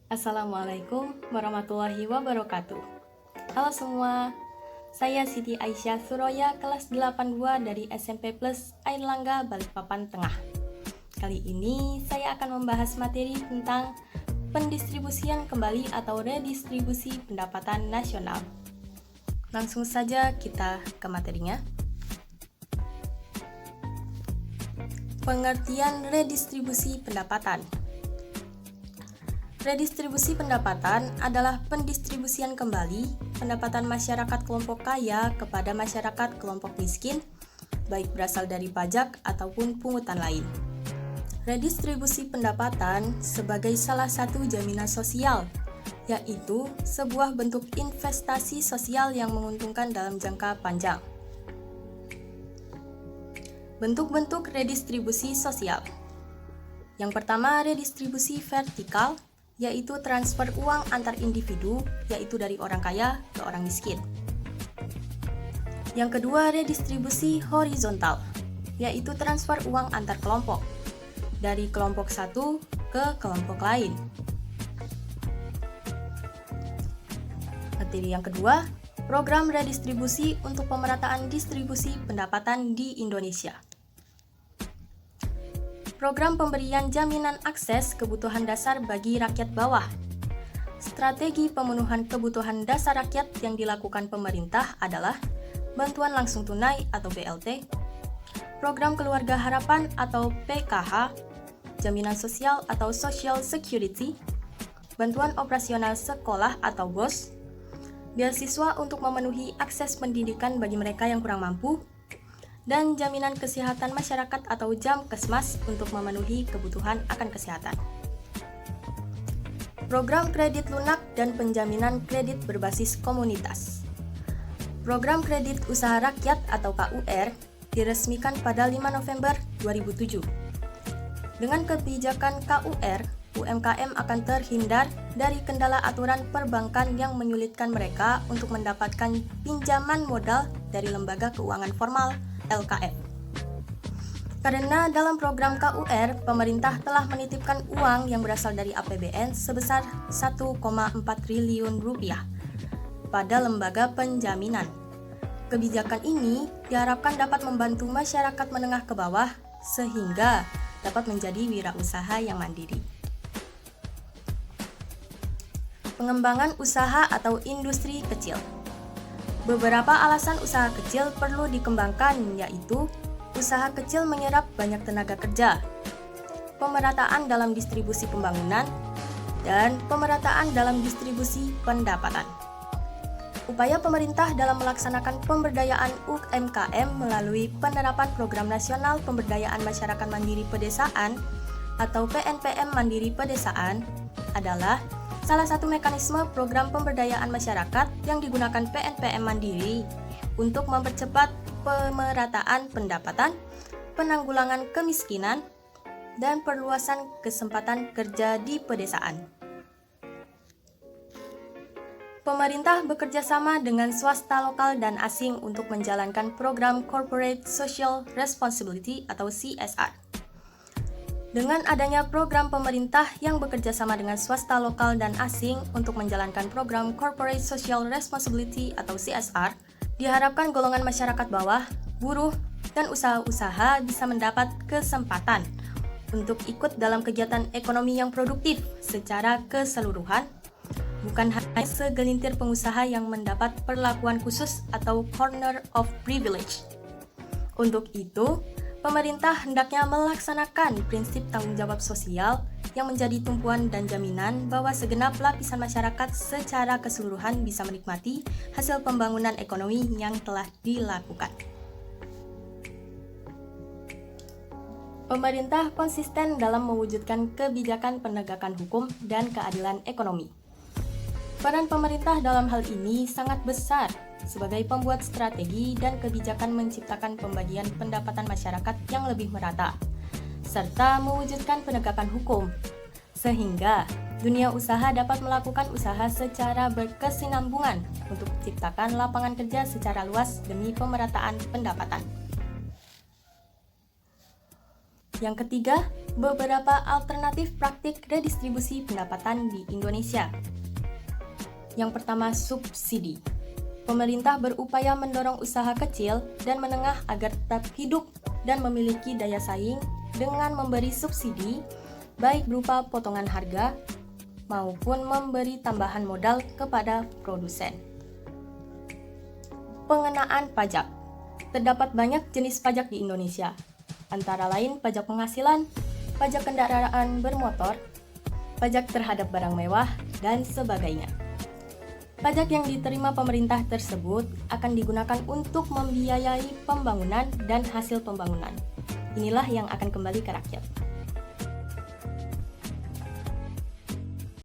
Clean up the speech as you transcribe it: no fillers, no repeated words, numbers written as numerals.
Assalamualaikum warahmatullahi wabarakatuh. Halo semua, saya Siti Aisyah Suroya kelas 82 dari SMP Plus Airlangga Balikpapan Tengah. Kali ini saya akan membahas materi tentang pendistribusian kembali atau redistribusi pendapatan nasional. Langsung saja kita ke materinya. Pengertian redistribusi pendapatan. Redistribusi pendapatan adalah pendistribusian kembali pendapatan masyarakat kelompok kaya kepada masyarakat kelompok miskin, baik berasal dari pajak ataupun pungutan lain. Redistribusi pendapatan sebagai salah satu jaminan sosial, yaitu sebuah bentuk investasi sosial yang menguntungkan dalam jangka panjang. Bentuk-bentuk redistribusi sosial. Yang pertama, redistribusi vertikal, yaitu transfer uang antar individu, yaitu dari orang kaya ke orang miskin. Yang kedua, redistribusi horizontal, yaitu transfer uang antar kelompok, dari kelompok satu ke kelompok lain. Materi yang kedua, program redistribusi untuk pemerataan distribusi pendapatan di Indonesia. Program pemberian jaminan akses kebutuhan dasar bagi rakyat bawah. Strategi pemenuhan kebutuhan dasar rakyat yang dilakukan pemerintah adalah bantuan langsung tunai atau BLT, program keluarga harapan atau PKH, jaminan sosial atau Social Security, bantuan operasional sekolah atau BOS, beasiswa untuk memenuhi akses pendidikan bagi mereka yang kurang mampu, dan jaminan kesehatan masyarakat atau Jamkesmas untuk memenuhi kebutuhan akan kesehatan. Program kredit lunak dan penjaminan kredit berbasis komunitas. Program kredit usaha rakyat atau KUR diresmikan pada 5 November 2007. Dengan kebijakan KUR, UMKM akan terhindar dari kendala aturan perbankan yang menyulitkan mereka untuk mendapatkan pinjaman modal dari lembaga keuangan formal LKF. Karena dalam program KUR, pemerintah telah menitipkan uang yang berasal dari APBN sebesar 1,4 triliun rupiah pada lembaga penjaminan. Kebijakan ini diharapkan dapat membantu masyarakat menengah ke bawah sehingga dapat menjadi wirausaha yang mandiri. Pengembangan usaha atau industri kecil. Beberapa alasan usaha kecil perlu dikembangkan, yaitu usaha kecil menyerap banyak tenaga kerja, pemerataan dalam distribusi pembangunan, dan pemerataan dalam distribusi pendapatan. Upaya pemerintah dalam melaksanakan pemberdayaan UMKM melalui penerapan Program Nasional Pemberdayaan Masyarakat Mandiri Pedesaan atau PNPM Mandiri Pedesaan adalah salah satu mekanisme program pemberdayaan masyarakat yang digunakan PNPM Mandiri untuk mempercepat pemerataan pendapatan, penanggulangan kemiskinan, dan perluasan kesempatan kerja di pedesaan. Pemerintah bekerja sama dengan swasta lokal dan asing untuk menjalankan program Corporate Social Responsibility atau CSR. Dengan adanya program pemerintah yang bekerja sama dengan swasta lokal dan asing untuk menjalankan program Corporate Social Responsibility atau CSR, diharapkan golongan masyarakat bawah, buruh, dan usaha-usaha bisa mendapat kesempatan untuk ikut dalam kegiatan ekonomi yang produktif secara keseluruhan, bukan hanya segelintir pengusaha yang mendapat perlakuan khusus atau corner of privilege. Untuk itu, pemerintah hendaknya melaksanakan prinsip tanggung jawab sosial yang menjadi tumpuan dan jaminan bahwa segenap lapisan masyarakat secara keseluruhan bisa menikmati hasil pembangunan ekonomi yang telah dilakukan. Pemerintah konsisten dalam mewujudkan kebijakan penegakan hukum dan keadilan ekonomi. Peran pemerintah dalam hal ini sangat besar sebagai pembuat strategi dan kebijakan menciptakan pembagian pendapatan masyarakat yang lebih merata, serta mewujudkan penegakan hukum, sehingga dunia usaha dapat melakukan usaha secara berkesinambungan untuk menciptakan lapangan kerja secara luas demi pemerataan pendapatan. Yang ketiga, beberapa alternatif praktik redistribusi pendapatan di Indonesia. Yang pertama, subsidi. Pemerintah berupaya mendorong usaha kecil dan menengah agar tetap hidup dan memiliki daya saing dengan memberi subsidi, baik berupa potongan harga maupun memberi tambahan modal kepada produsen. Pengenaan pajak. Terdapat banyak jenis pajak di Indonesia, antara lain pajak penghasilan, pajak kendaraan bermotor, pajak terhadap barang mewah, dan sebagainya. Pajak yang diterima pemerintah tersebut akan digunakan untuk membiayai pembangunan dan hasil pembangunan. Inilah yang akan kembali ke rakyat.